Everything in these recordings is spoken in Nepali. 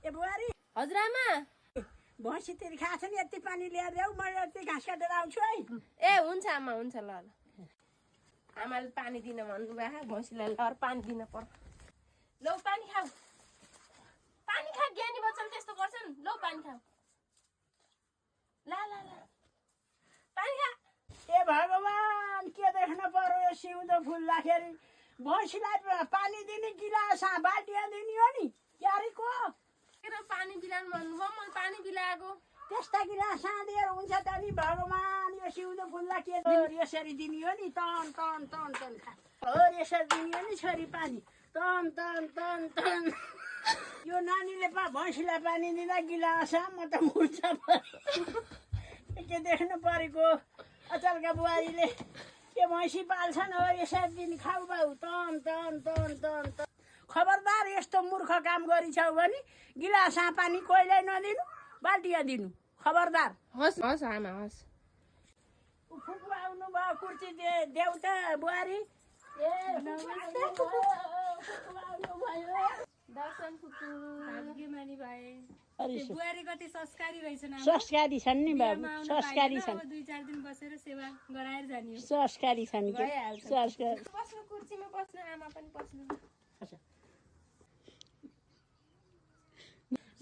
ए बुहारी हजुरआमा भैँसी तेरि खाएको छ नि यति पानी ल्याएर ल्याऊ म यति घाँस काटेर आउँछु है ए हुन्छ आमा हुन्छ ल ल आमाले पानी दिन भन्नुभयो भैँसीलाई लहर पानी दिन पर्छ लौ पानी खाऊ पानी खा ज्ञानी बच्चाले त्यस्तो गर्छन् लौ पानी खाऊ ला ला ला पानी खा ए भगवान् के देख्न पर्यो यो सिउँदो फुल्दाखेरि भैँसीलाई पानी दिने गिलास बाल्टिया दिने हो नि क्यारीको किन पानी बिलाउनु भन्नुभयो मैले पानी बिलाएको त्यस्ता गिलास दिएर हुन्छ त नि भगवान् यो सिउँदो फुल्दा के यसरी दिने हो नि तन तन तन तन खा हो यसरी दिने हो नि छोरी पानी तन तन तन तन यो नानीले भैँसीलाई पानी दिँदा गिलास म त मुर्छ के देख्नु परेको अचलका बुहारीले यो भैँसी पाल्छन् हो यसरी दिने खाऊ बाउ तन तन तन तन तन खबरदार यस्तो मूर्ख काम गरिछौ भने गिलास पानी कोहीलाई नदिनु बाल्टिया दिनु खबरदार हस् हस् आमा हस् फुपू आउनु भयो कुर्ची देऊ त बुहारी ए फुपू आउनु भयो दर्शन फुपू भाग्यमानी भए अरे बुहारी कति संस्कारी रहेछन् आमा। संस्कारी छन् नि बाबु बिहामा आउनु संस्कारी पाएन, छन् अब 2-4 दिन बसेर सेवा गराएर जाने हो। संस्कारी छन् के भइहाल्छ। संस्कार बस्नु कुर्सीमा बस्नु आमा पनि बस्नु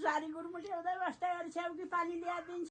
सारी गुरमुटी हुँदै बस्दै अरू छेउ कि पानी ल्याइदिन्छ